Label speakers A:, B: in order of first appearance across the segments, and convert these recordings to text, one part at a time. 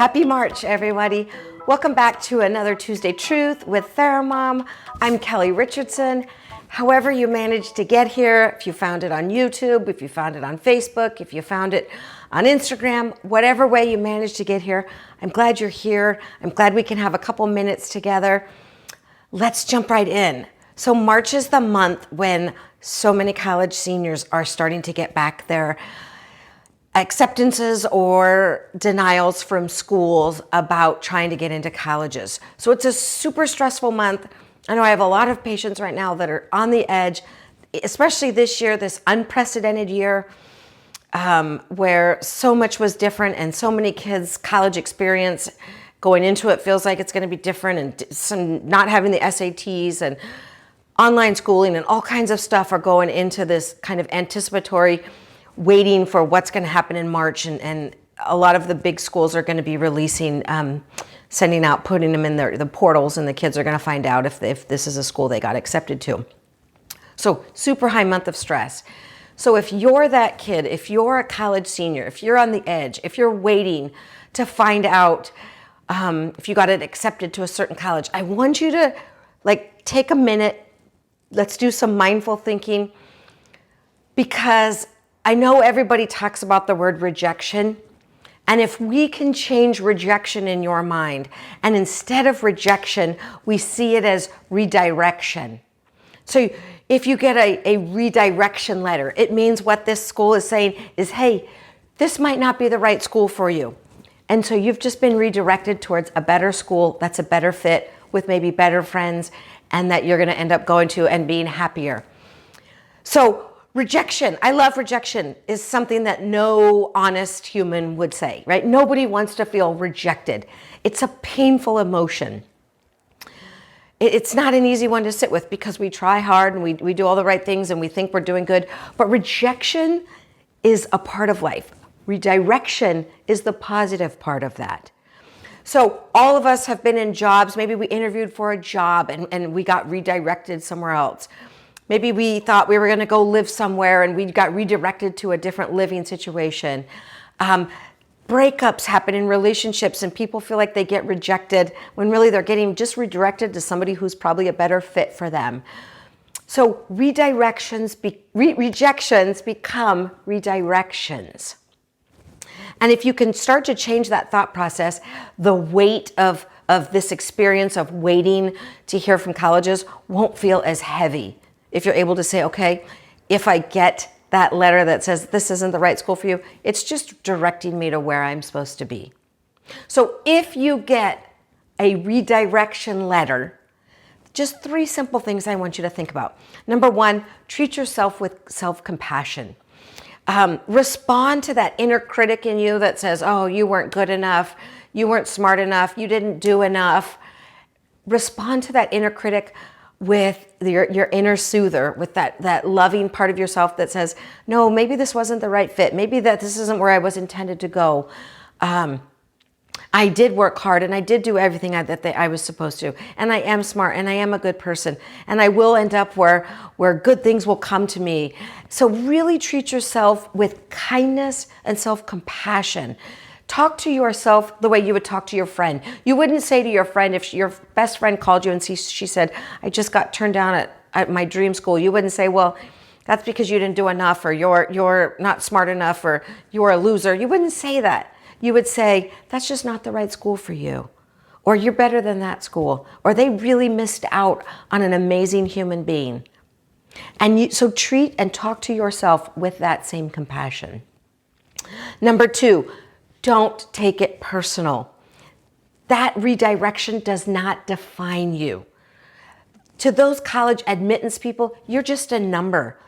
A: Happy March, everybody. Welcome back to another Tuesday Truth with Thera-Mom. I'm Kelly Richardson. However you managed to get here, if you found it on YouTube, if you found it on Facebook, if you found it on Instagram, whatever way you managed to get here, I'm glad you're here. I'm glad we can have a couple minutes together. Let's jump right in. So March is the month when so many college seniors are starting to get back their acceptances or denials from schools about trying to get into colleges. So it's a super stressful month. I know I have a lot of patients right now that are on the edge, especially this year, this unprecedented year, where so much was different and so many kids' college experience going into it feels like it's going to be different, and some not having the SATs and online schooling and all kinds of stuff are going into this kind of anticipatory waiting for what's going to happen in March, and a lot of the big schools are going to be releasing, sending out, putting them in the portals, and the kids are going to find out if this is a school they got accepted to. So super high month of stress. So if you're that kid, if you're a college senior, if you're on the edge, if you're waiting to find out if you got it accepted to a certain college, I want you to take a minute. Let's do some mindful thinking, because I know everybody talks about the word rejection, and if we can change rejection in your mind, and instead of rejection, we see it as redirection. So if you get a redirection letter, it means what this school is saying is, hey, this might not be the right school for you. And so you've just been redirected towards a better school that's a better fit with maybe better friends, and that you're going to end up going to and being happier. So rejection, I love rejection, is something that no honest human would say, right? Nobody wants to feel rejected. It's a painful emotion. It's not an easy one to sit with, because we try hard and we do all the right things and we think we're doing good. But rejection is a part of life. Redirection is the positive part of that. So all of us have been in jobs. Maybe we interviewed for a job and we got redirected somewhere else. Maybe we thought we were going to go live somewhere and we got redirected to a different living situation. Breakups happen in relationships and people feel like they get rejected when really they're getting just redirected to somebody who's probably a better fit for them. So rejections become redirections. And if you can start to change that thought process, the weight of this experience of waiting to hear from colleges won't feel as heavy. If you're able to say, okay, if I get that letter that says this isn't the right school for you, it's just directing me to where I'm supposed to be. So if you get a redirection letter, just 3 simple things I want you to think about. Number 1, treat yourself with self-compassion. Respond to that inner critic in you that says, oh, you weren't good enough, you weren't smart enough, you didn't do enough. Respond to that inner critic with your inner soother, with that loving part of yourself that says, no, maybe this wasn't the right fit. Maybe that this isn't where I was intended to go. I did work hard and I did do everything that I was supposed to. And I am smart and I am a good person. And I will end up where good things will come to me. So really treat yourself with kindness and self-compassion. Talk to yourself the way you would talk to your friend. You wouldn't say to your friend, if your best friend called you and she said, I just got turned down at my dream school. You wouldn't say, well, that's because you didn't do enough, or you're not smart enough, or you're a loser. You wouldn't say that. You would say, that's just not the right school for you. Or you're better than that school. Or they really missed out on an amazing human being. And so treat and talk to yourself with that same compassion. Number 2, don't take it personal. That redirection does not define you. To those college admittance people, you're just a number.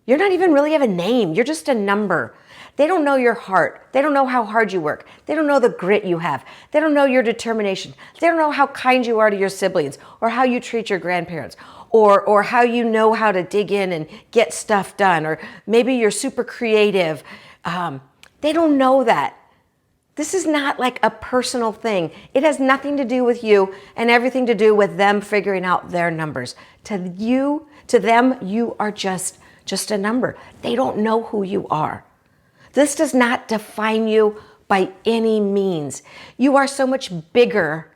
A: You're not even really have a name. You're just a number. They don't know your heart. They don't know how hard you work. They don't know the grit you have. They don't know your determination. They don't know how kind you are to your siblings, or how you treat your grandparents, or how you know how to dig in and get stuff done, or maybe you're super creative. They don't know that. This is not like a personal thing. It has nothing to do with you and everything to do with them figuring out their numbers. To them, you are just a number. They don't know who you are. This does not define you by any means. You are so much bigger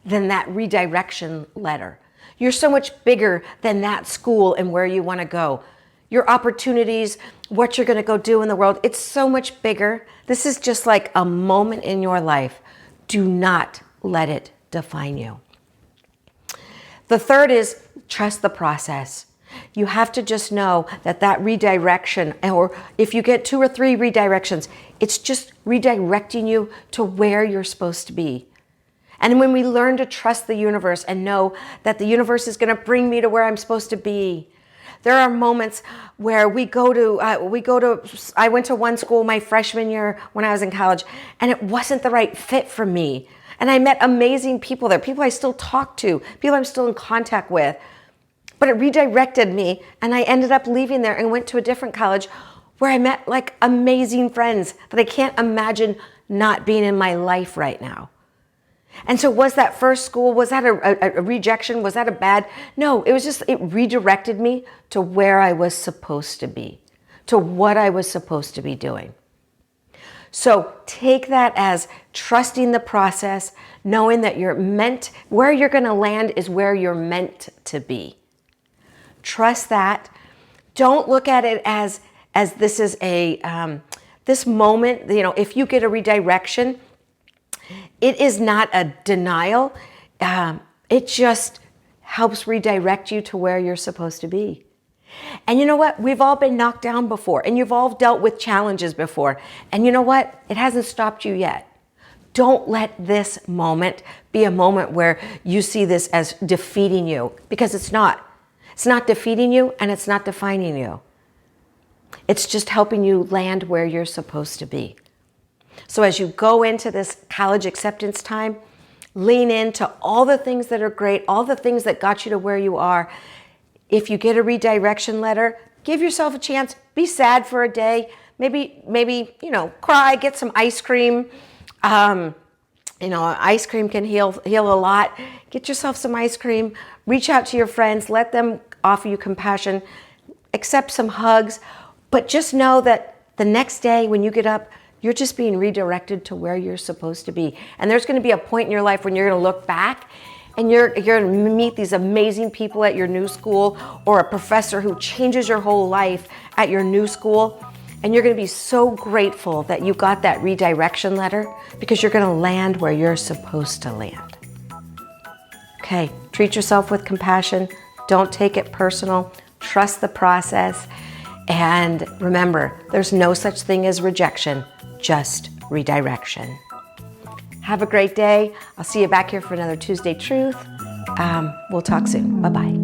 A: than that redirection letter. You're so much bigger than that school and where you want to go. Your opportunities, what you're going to go do in the world, it's so much bigger. This is just like a moment in your life. Do not let it define you. The third is trust the process. You have to just know that that redirection, or if you get 2 or 3 redirections, it's just redirecting you to where you're supposed to be. And when we learn to trust the universe and know that the universe is going to bring me to where I'm supposed to be, there are moments where I went to one school my freshman year when I was in college, and it wasn't the right fit for me. And I met amazing people there, people I still talk to, people I'm still in contact with. But it redirected me, and I ended up leaving there and went to a different college where I met like amazing friends that I can't imagine not being in my life right now. And so was that first school, was that a rejection? Was that a bad? No, it was just, it redirected me to where I was supposed to be, to what I was supposed to be doing. So take that as trusting the process, knowing that where you're going to land is where you're meant to be. Trust that. Don't look at it as this is this moment, if you get a redirection, it is not a denial. It just helps redirect you to where you're supposed to be. And you know what? We've all been knocked down before, and you've all dealt with challenges before. And you know what? It hasn't stopped you yet. Don't let this moment be a moment where you see this as defeating you, because it's not. It's not defeating you, and it's not defining you. It's just helping you land where you're supposed to be. So as you go into this college acceptance time, lean into all the things that are great, all the things that got you to where you are. If you get a redirection letter, give yourself a chance. Be sad for a day. Maybe cry, get some ice cream. Ice cream can heal a lot. Get yourself some ice cream. Reach out to your friends. Let them offer you compassion. Accept some hugs. But just know that the next day when you get up, you're just being redirected to where you're supposed to be. And there's going to be a point in your life when you're going to look back and you're going to meet these amazing people at your new school, or a professor who changes your whole life at your new school. And you're going to be so grateful that you got that redirection letter, because you're going to land where you're supposed to land. Okay, treat yourself with compassion. Don't take it personal. Trust the process. And remember, there's no such thing as rejection, just redirection. Have a great day. I'll see you back here for another Tuesday Truth. We'll talk soon. Bye-bye.